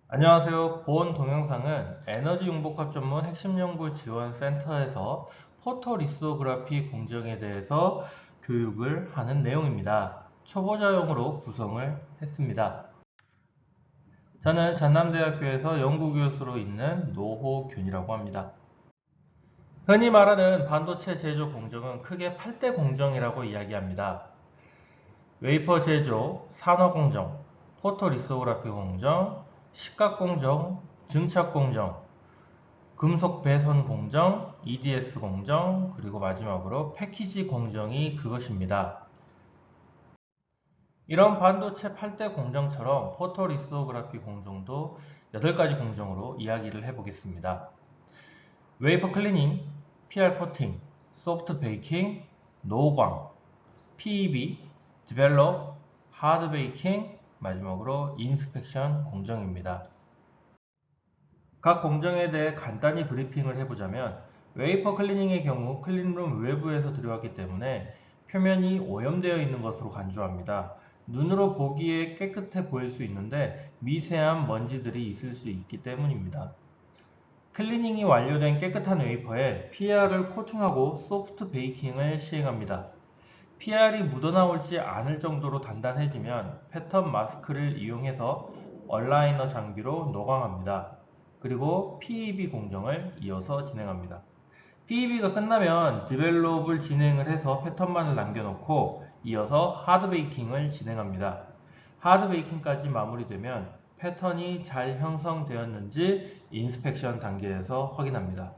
안녕하세요. 본 동영상은 에너지 융복합 전문 핵심 연구 지원 센터에서 포토리소그라피 공정에 대해서 교육을 하는 내용입니다. 초보자용으로 구성을 했습니다. 저는 전남대학교에서 연구교수로 있는 노호균이라고 합니다. 흔히 말하는 반도체 제조 공정은 크게 8대 공정이라고 이야기합니다. 웨이퍼 제조, 산화 공정, 포토리소그라피 공정, 식각 공정, 증착 공정, 금속 배선 공정, EDS 공정, 그리고 마지막으로 패키지 공정이 그것입니다. 이런 반도체 8대 공정처럼 포토리소그라피 공정도 8가지 공정으로 이야기를 해보겠습니다. 웨이퍼 클리닝, PR 코팅, 소프트 베이킹, 노광, PEB, 디벨롭, 하드 베이킹, 마지막으로 인스펙션 공정입니다. 각 공정에 대해 간단히 브리핑을 해보자면 웨이퍼 클리닝의 경우 클린룸 외부에서 들어왔기 때문에 표면이 오염되어 있는 것으로 간주합니다. 눈으로 보기에 깨끗해 보일 수 있는데 미세한 먼지들이 있을 수 있기 때문입니다. 클리닝이 완료된 깨끗한 웨이퍼에 PR을 코팅하고 소프트 베이킹을 시행합니다. PR이 묻어나오지 않을 정도로 단단해지면 패턴 마스크를 이용해서 얼라이너 장비로 노광합니다. 그리고 PEB 공정을 이어서 진행합니다. PEB가 끝나면 디벨롭을 진행을 해서 패턴만을 남겨놓고 이어서 하드 베이킹을 진행합니다. 하드 베이킹까지 마무리되면 패턴이 잘 형성되었는지 인스펙션 단계에서 확인합니다.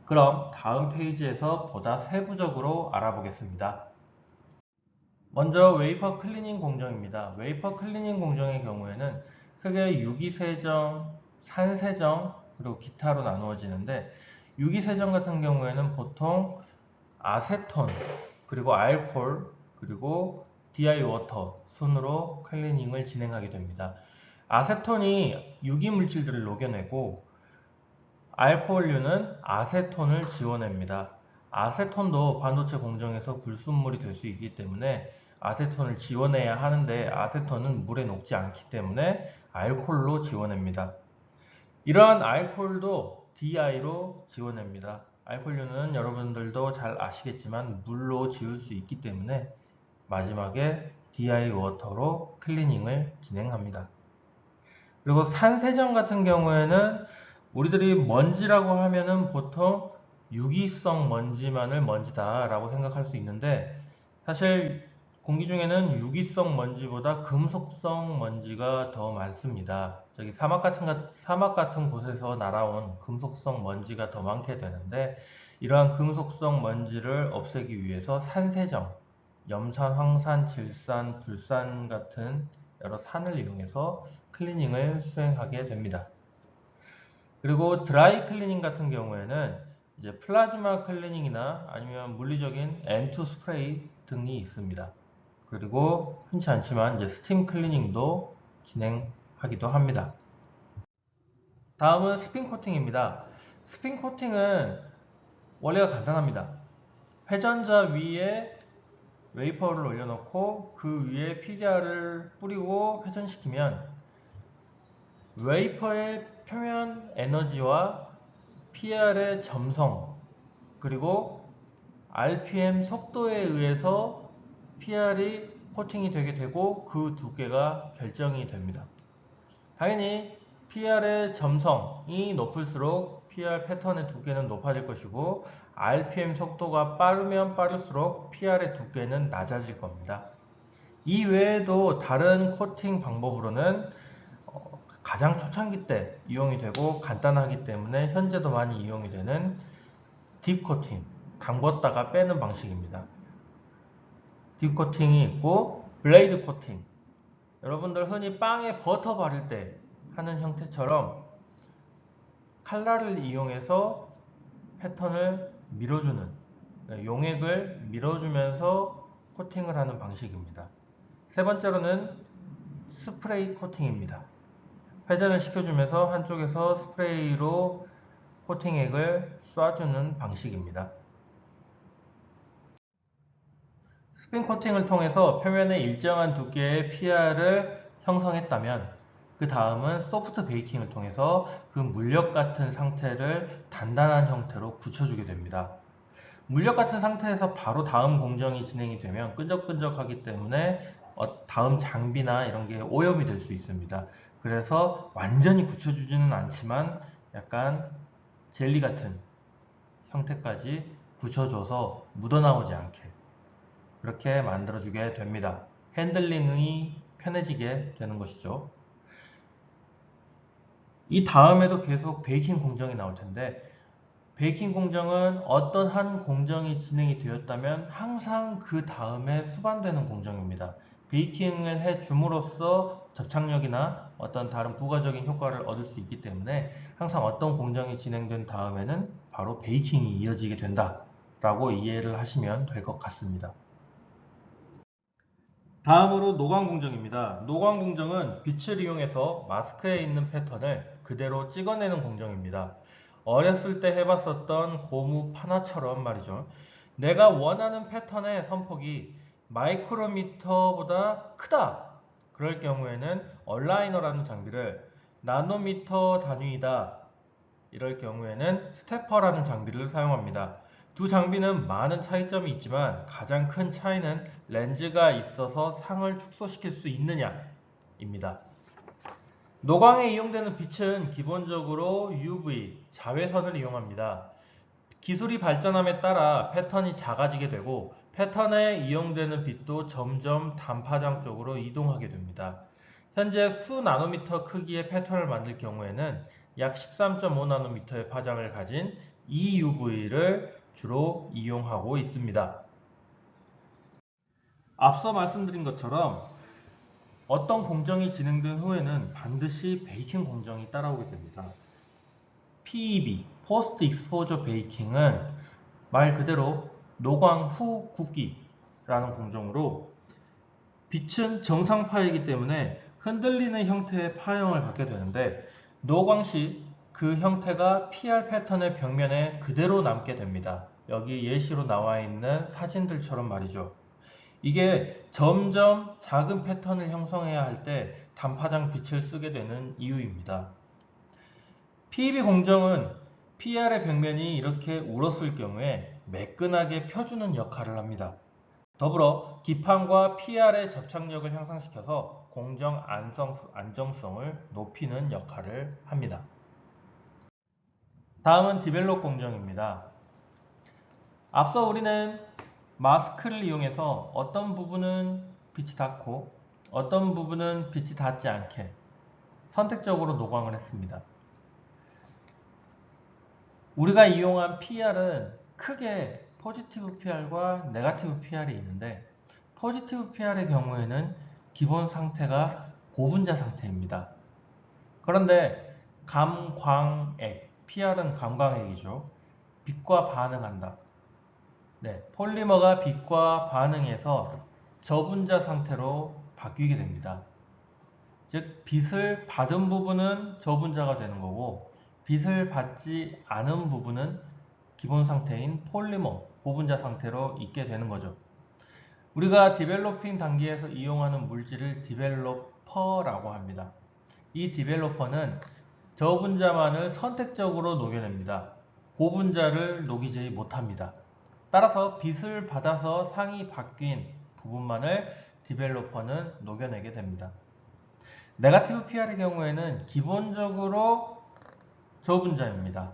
그럼 다음 페이지에서 보다 세부적으로 알아보겠습니다. 먼저 웨이퍼 클리닝 공정입니다. 웨이퍼 클리닝 공정의 경우에는 크게 유기세정, 산세정, 그리고 기타로 나누어지는데 유기세정 같은 경우에는 보통 아세톤, 그리고 알코올, 그리고 DI 워터 순으로 클리닝을 진행하게 됩니다. 아세톤이 유기물질들을 녹여내고 알코올류는 아세톤을 지워냅니다. 아세톤도 반도체 공정에서 불순물이 될 수 있기 때문에 아세톤을 지워내야 하는데 아세톤은 물에 녹지 않기 때문에 알코올로 지워냅니다. 이러한 알코올도 DI로 지워냅니다. 알코올류는 여러분들도 잘 아시겠지만 물로 지울 수 있기 때문에 마지막에 DI 워터로 클리닝을 진행합니다. 그리고 산세정 같은 경우에는 우리들이 먼지라고 하면은 보통 유기성 먼지만을 먼지다라고 생각할 수 있는데 사실 공기 중에는 유기성 먼지보다 금속성 먼지가 더 많습니다. 저기 사막 같은 곳에서 날아온 금속성 먼지가 더 많게 되는데 이러한 금속성 먼지를 없애기 위해서 산세정, 염산, 황산, 질산, 불산 같은 여러 산을 이용해서 클리닝을 수행하게 됩니다. 그리고 드라이 클리닝 같은 경우에는 이제 플라즈마 클리닝이나 아니면 물리적인 N2 스프레이 등이 있습니다. 그리고 흔치 않지만 이제 스팀 클리닝도 진행하기도 합니다. 다음은 스핀 코팅입니다. 스핀 코팅은 원리가 간단합니다. 회전자 위에 웨이퍼를 올려놓고 그 위에 PDR을 뿌리고 회전시키면 웨이퍼의 표면 에너지와 PR의 점성 그리고 RPM 속도에 의해서 PR이 코팅이 되게 되고 그 두께가 결정이 됩니다. 당연히 PR의 점성이 높을수록 PR 패턴의 두께는 높아질 것이고 RPM 속도가 빠르면 빠를수록 PR의 두께는 낮아질 겁니다. 이 외에도 다른 코팅 방법으로는 가장 초창기 때 이용이 되고 간단하기 때문에 현재도 많이 이용이 되는 딥 코팅, 담궜다가 빼는 방식입니다. 딥 코팅이 있고 블레이드 코팅, 여러분들 흔히 빵에 버터 바를 때 하는 형태처럼 칼날을 이용해서 패턴을 밀어주는, 용액을 밀어주면서 코팅을 하는 방식입니다. 세 번째로는 스프레이 코팅입니다. 회전을 시켜주면서 한쪽에서 스프레이로 코팅액을 쏴주는 방식입니다. 스핀 코팅을 통해서 표면에 일정한 두께의 PR을 형성했다면 그 다음은 소프트 베이킹을 통해서 그 물엿 같은 상태를 단단한 형태로 굳혀주게 됩니다. 물엿 같은 상태에서 바로 다음 공정이 진행이 되면 끈적끈적하기 때문에 다음 장비나 이런 게 오염이 될 수 있습니다. 그래서 완전히 굳혀주지는 않지만 약간 젤리 같은 형태까지 굳혀줘서 묻어나오지 않게 그렇게 만들어주게 됩니다. 핸들링이 편해지게 되는 것이죠. 이 다음에도 계속 베이킹 공정이 나올 텐데 베이킹 공정은 어떤 한 공정이 진행이 되었다면 항상 그 다음에 수반되는 공정입니다. 베이킹을 해 줌으로써 접착력이나 어떤 다른 부가적인 효과를 얻을 수 있기 때문에 항상 어떤 공정이 진행된 다음에는 바로 베이킹이 이어지게 된다 라고 이해를 하시면 될 것 같습니다. 다음으로 노광 공정입니다. 노광 공정은 빛을 이용해서 마스크에 있는 패턴을 그대로 찍어내는 공정입니다. 어렸을 때 해봤었던 고무 판화처럼 말이죠. 내가 원하는 패턴의 선폭이 마이크로미터보다 크다. 그럴 경우에는 얼라이너라는 장비를 나노미터 단위이다. 이럴 경우에는 스태퍼라는 장비를 사용합니다. 두 장비는 많은 차이점이 있지만 가장 큰 차이는 렌즈가 있어서 상을 축소시킬 수 있느냐입니다. 노광에 이용되는 빛은 기본적으로 UV, 자외선을 이용합니다. 기술이 발전함에 따라 패턴이 작아지게 되고 패턴에 이용되는 빛도 점점 단파장 쪽으로 이동하게 됩니다. 현재 수 나노미터 크기의 패턴을 만들 경우에는 약 13.5나노미터의 파장을 가진 EUV를 주로 이용하고 있습니다. 앞서 말씀드린 것처럼 어떤 공정이 진행된 후에는 반드시 베이킹 공정이 따라오게 됩니다. PEB, Post Exposure Baking은 말 그대로 노광 후 굽기라는 공정으로 빛은 정상파이기 때문에 흔들리는 형태의 파형을 갖게 되는데 노광 시 그 형태가 PR 패턴의 벽면에 그대로 남게 됩니다. 여기 예시로 나와 있는 사진들처럼 말이죠. 이게 점점 작은 패턴을 형성해야 할 때 단파장 빛을 쓰게 되는 이유입니다. PEB 공정은 PR의 벽면이 이렇게 울었을 경우에 매끈하게 펴주는 역할을 합니다. 더불어 기판과 PR의 접착력을 향상시켜서 공정 안정성을 높이는 역할을 합니다. 다음은 디벨롭 공정입니다. 앞서 우리는 마스크를 이용해서 어떤 부분은 빛이 닿고 어떤 부분은 빛이 닿지 않게 선택적으로 노광을 했습니다. 우리가 이용한 PR은 크게 포지티브 PR과 네거티브 PR이 있는데 포지티브 PR의 경우에는 기본 상태가 고분자 상태입니다. 그런데 감광액, PR은 감광액이죠. 빛과 반응한다. 네, 폴리머가 빛과 반응해서 저분자 상태로 바뀌게 됩니다. 즉 빛을 받은 부분은 저분자가 되는 거고 빛을 받지 않은 부분은 기본 상태인 폴리머, 고분자 상태로 있게 되는 거죠. 우리가 디벨로핑 단계에서 이용하는 물질을 디벨로퍼라고 합니다. 이 디벨로퍼는 저분자만을 선택적으로 녹여냅니다. 고분자를 녹이지 못합니다. 따라서 빛을 받아서 상이 바뀐 부분만을 디벨로퍼는 녹여내게 됩니다. 네거티브 PR의 경우에는 기본적으로 저분자입니다.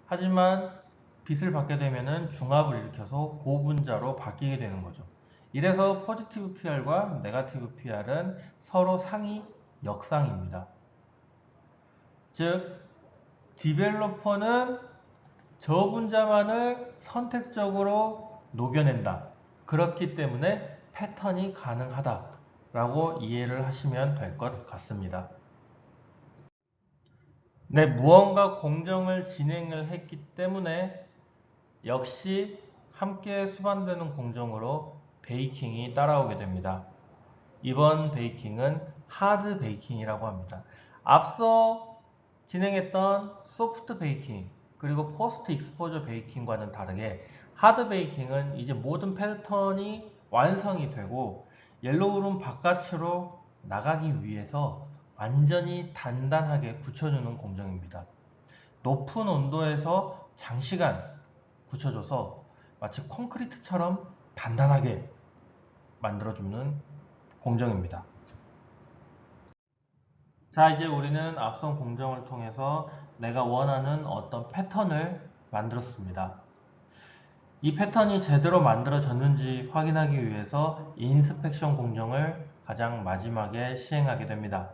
하지만 빛을 받게 되면 중합을 일으켜서 고분자로 바뀌게 되는 거죠. 이래서 포지티브 PR과 네거티브 PR은 서로 상이 역상입니다. 즉 디벨로퍼는 저분자만을 선택적으로 녹여낸다. 그렇기 때문에 패턴이 가능하다라고 이해를 하시면 될 것 같습니다. 네, 무언가 공정을 진행을 했기 때문에 역시 함께 수반되는 공정으로 베이킹이 따라오게 됩니다. 이번 베이킹은 하드 베이킹이라고 합니다. 앞서 진행했던 소프트 베이킹 그리고 포스트 익스포저 베이킹과는 다르게 하드 베이킹은 이제 모든 패턴이 완성이 되고 옐로우룸 바깥으로 나가기 위해서 완전히 단단하게 굳혀주는 공정입니다. 높은 온도에서 장시간 굳혀줘서 마치 콘크리트처럼 단단하게 만들어주는 공정입니다. 자, 이제 우리는 앞선 공정을 통해서 내가 원하는 어떤 패턴을 만들었습니다. 이 패턴이 제대로 만들어졌는지 확인하기 위해서 인스펙션 공정을 가장 마지막에 시행하게 됩니다.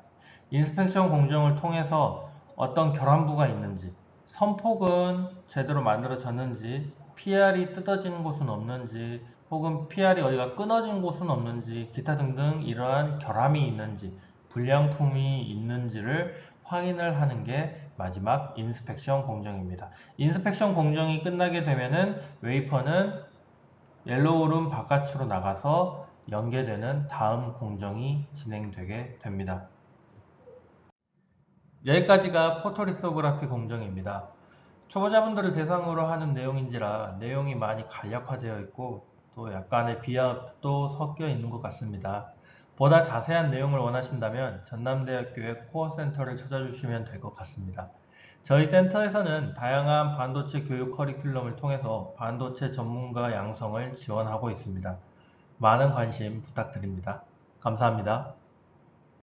인스펙션 공정을 통해서 어떤 결함부가 있는지, 선폭은 제대로 만들어졌는지, PR이 뜯어지는 곳은 없는지, 혹은 PR이 어디가 끊어진 곳은 없는지, 기타 등등 이러한 결함이 있는지, 불량품이 있는지를 확인을 하는 게 마지막 인스펙션 공정입니다. 인스펙션 공정이 끝나게 되면은 웨이퍼는 옐로우룸 바깥으로 나가서 연계되는 다음 공정이 진행되게 됩니다. 여기까지가 포토리소그라피 공정입니다. 초보자분들을 대상으로 하는 내용인지라 내용이 많이 간략화되어 있고 또 약간의 비약도 섞여 있는 것 같습니다. 보다 자세한 내용을 원하신다면 전남대학교의 코어센터를 찾아주시면 될 것 같습니다. 저희 센터에서는 다양한 반도체 교육 커리큘럼을 통해서 반도체 전문가 양성을 지원하고 있습니다. 많은 관심 부탁드립니다. 감사합니다.